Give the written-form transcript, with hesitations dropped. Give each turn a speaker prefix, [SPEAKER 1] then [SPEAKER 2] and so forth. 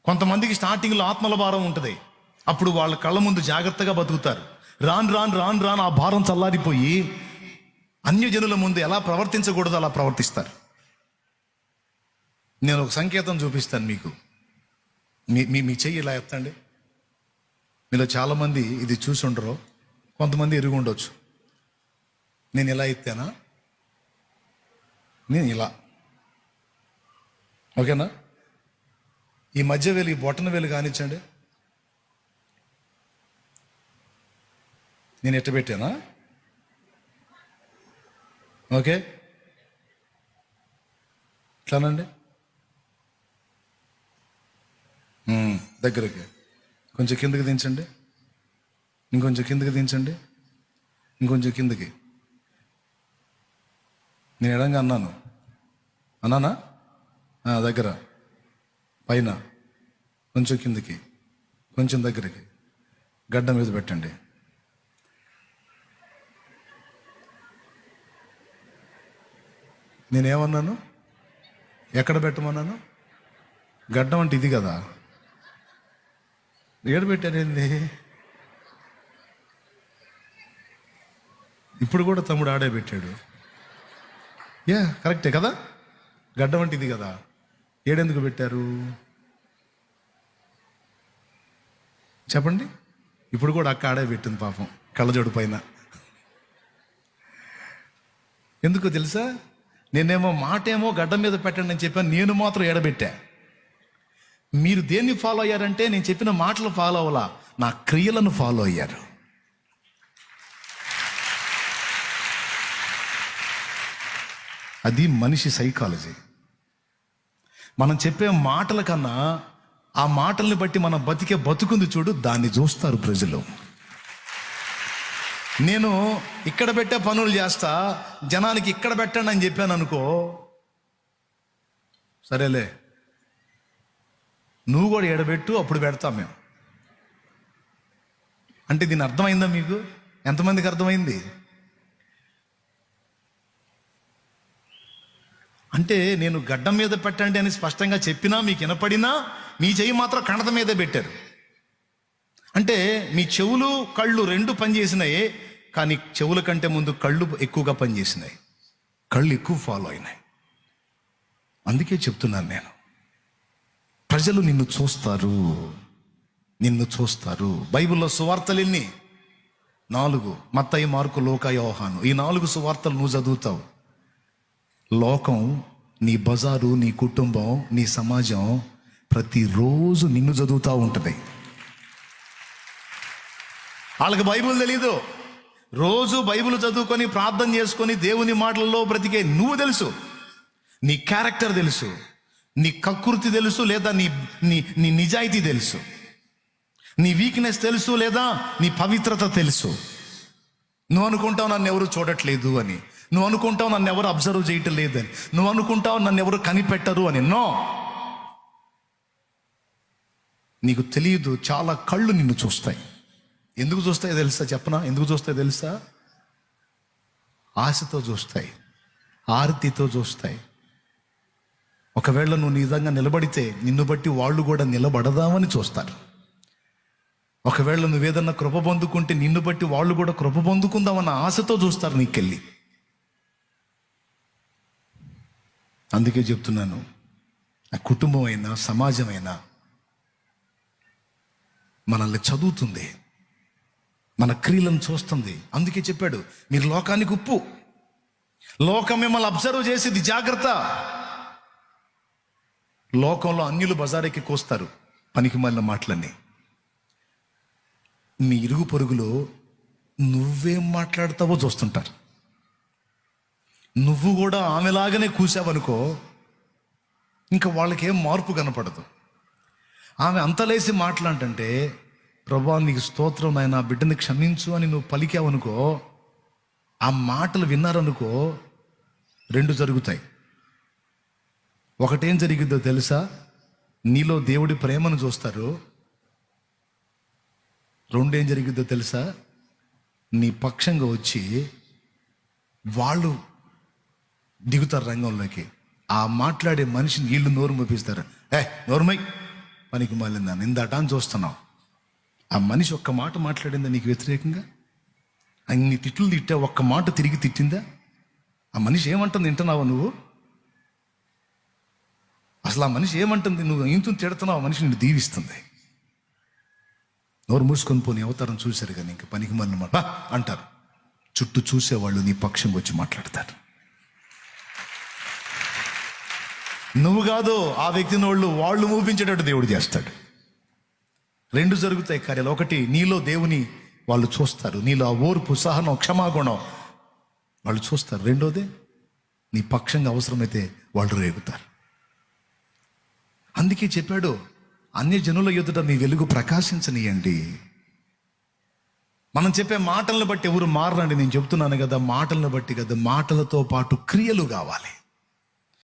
[SPEAKER 1] కొంతమందికి స్టార్టింగ్లో ఆత్మల భారం ఉంటుంది. అప్పుడు వాళ్ళ కళ్ళ ముందు జాగ్రత్తగా బతుకుతారు. రాను రాను రాను రాను ఆ భారం చల్లారిపోయి అన్యజనుల ముందు ఎలా ప్రవర్తించకూడదో అలా ప్రవర్తిస్తారు. నేను ఒక సంకేతం చూపిస్తాను మీకు. మీ చెయ్యి ఇలా ఎత్తండి. మీలో చాలామంది ఇది చూసి ఉండరు, కొంతమంది ఎరుగు ఉండొచ్చు. నేను ఇలా ఎత్తానా, నేను ఇలా, ఓకేనా? ఈ మధ్య వేలు, ఈ బొట్టన వేలు కానిచ్చండి. నేను ఎట్ట పెట్టానా? ఓకే, ఇట్లానండి. దగ్గరికి కొంచెం కిందకి దించండి, ఇంకొంచెం కిందకి దించండి, ఇంకొంచెం కిందకి. నేను ఎడంగా అన్నానా? దగ్గర పైన కొంచెం కిందకి, కొంచెం దగ్గరికి, గడ్డ మీద పెట్టండి. నేనేమన్నాను? ఎక్కడ పెట్టమన్నాను? గడ్డం అంటే ఇది కదా. ఏడు పెట్టానేంది? ఇప్పుడు కూడా తమ్ముడు ఆడే పెట్టాడు. కరెక్టే కదా. గడ్డం అంటే ఇది కదా. ఏడెందుకు పెట్టారు చెప్పండి? ఇప్పుడు కూడా అక్క ఆడే పెట్టింది పాపం, కళ్ళజోడు పైన. ఎందుకో తెలుసా? నేనేమో మాటేమో గడ్డం మీద పెట్టండి అని చెప్పాను, నేను మాత్రం ఎడబెట్టా. మీరు దేన్ని ఫాలో అయ్యారంటే నేను చెప్పిన మాటలు ఫాలో అవ్వాలా, నా క్రియలను ఫాలో అయ్యారు. అది మనిషి సైకాలజీ. మనం చెప్పే మాటల కన్నా ఆ మాటల్ని బట్టి మనం బతికే బతుకుంది చూడు, దాన్ని చూస్తారు ప్రజలు. నేను ఇక్కడ పెట్టే పనులు చేస్తా, జనానికి ఇక్కడ పెట్టండి అని చెప్పాను అనుకో, సరేలే నువ్వు కూడా ఎడబెట్టు, అప్పుడు పెడతాం మేము. అంటే దీని అర్థమైందా మీకు? ఎంతమందికి అర్థమైంది? అంటే నేను గడ్డం మీద పెట్టండి అని స్పష్టంగా చెప్పినా, మీకు వినపడినా, మీ చెయ్యి మాత్రం కణత మీదే పెట్టారు. అంటే మీ చెవులు కళ్ళు రెండు పనిచేసినాయి, కానీ చెవుల కంటే ముందు కళ్ళు ఎక్కువగా పనిచేసినాయి, కళ్ళు ఎక్కువ ఫాలో అయినాయి. అందుకే చెప్తున్నాను నేను, ప్రజలు నిన్ను చూస్తారు. బైబిల్లో సువార్తలు ఎన్ని? 4. మత్తయి, మార్కు, లూకా, యోహాను. ఈ 4 సువార్తలు నువ్వు చదువుతావు. లోకం, నీ బజారు, నీ కుటుంబం, నీ సమాజం ప్రతిరోజు నిన్ను చదువుతూ ఉంటుంది. వాళ్ళకి బైబిల్ తెలీదు. రోజు బైబిల్ చదువుకొని ప్రార్థన చేసుకొని దేవుని మాటలలో బ్రతికే నువ్వు తెలుసు, నీ క్యారెక్టర్ తెలుసు, నీ కకృతి తెలుసు, లేదా నీ నిజాయితీ తెలుసు, నీ వీక్నెస్ తెలుసు, లేదా నీ పవిత్రత తెలుసు. నువ్వు అనుకుంటావు నన్ను ఎవరు చూడట్లేదు అని, నువ్వు అనుకుంటావు నన్ను ఎవరు అబ్జర్వ్ చేయటం లేదని, నువ్వు అనుకుంటావు నన్ను ఎవరు కనిపెట్టరు అని. నో, నీకు తెలియదు. చాలా కళ్ళు నిన్ను చూస్తాయి. ఎందుకు చూస్తాయో తెలుసా? చెప్పనా? ఎందుకు చూస్తాయో తెలుసా? ఆశతో చూస్తాయి, ఆర్తితో చూస్తాయి. ఒకవేళ నువ్వు నిజంగా నిలబడితే నిన్ను బట్టి వాళ్ళు కూడా నిలబడదామని చూస్తారు. ఒకవేళ నువ్వేదన్నా కృప పొందుకుంటే నిన్ను బట్టి వాళ్ళు కూడా కృప పొందుకుందామన్న ఆశతో చూస్తారు నీకెళ్ళి. అందుకే చెప్తున్నాను, ఆ కుటుంబం అయినా సమాజమైనా మనల్ని చదువుతుంది, మన క్రియలను చూస్తుంది. అందుకే చెప్పాడు, మీరు లోకానికి ఉప్పు. లోకం మిమ్మల్ని అబ్జర్వ్ చేసేది, జాగ్రత్త. లోకంలో అన్యులు బజారెక్కి కోస్తారు పనికి మాలిన మాటలన్నీ. నీ ఇరుగు పొరుగులో నువ్వేం మాట్లాడతావో చూస్తుంటారు. నువ్వు కూడా ఆమెలాగానే కూసావనుకో, ఇంకా వాళ్ళకేం మార్పు కనపడదు. ఆమె అంతలేసి మాట్లాడంటే, ప్రభువా నీకు స్తోత్రం నాయనా, బిడ్డని క్షమించు అని నువ్వు పలికావనుకో, ఆ మాటలు విన్నారనుకో, 2 జరుగుతాయి. ఒకటేం జరిగిద్దో తెలుసా? నీలో దేవుడి ప్రేమను చూస్తారు. 2 ఏం జరిగిద్దో తెలుసా? నీ పక్షంగా వచ్చి వాళ్ళు దిగుతారు రంగంలోకి. ఆ మాట్లాడే మనిషిని వీళ్ళు నోరు మోపిస్తారు. నోరుమై పనికి మాలిందా నిందాట అని చూస్తున్నావు. ఆ మనిషి ఒక్క మాట మాట్లాడిందా నీకు వ్యతిరేకంగా? అన్ని తిట్లు తిట్టా, ఒక్క మాట తిరిగి తిట్టిందా? ఆ మనిషి ఏమంటుంది వింటున్నావా నువ్వు? అసలు ఆ మనిషి ఏమంటుంది? నువ్వు ఇంత తిడుతున్నావు, ఆ మనిషి నిన్ను దీవిస్తుంది. నోరు మూసుకొని పోనీ అవతారం చూశారు కానీ ఇంకా పనికి మళ్ళీ మాట అంటారు. చుట్టూ చూసేవాళ్ళు నీ పక్షం వచ్చి మాట్లాడతారు. నువ్వు కాదు ఆ వ్యక్తిని వాళ్ళు మూపించేటట్టు దేవుడు చేస్తాడు. రెండు జరుగుతాయి కార్యాలు. ఒకటి, నీలో దేవుని వాళ్ళు చూస్తారు, నీలో ఆ ఓర్పు, సహనం, క్షమాగుణం వాళ్ళు చూస్తారు. రెండోది, నీ పక్షంగా అవసరమైతే వాళ్ళు రేగుతారు. అందుకే చెప్పాడు, అన్య జనుల ఎదుట నీ వెలుగు ప్రకాశించనీయండి. మనం చెప్పే మాటలను బట్టి ఎవరు మారరండి. నేను చెప్తున్నాను కదా, మాటలను బట్టి కదా, మాటలతో పాటు క్రియలు కావాలి.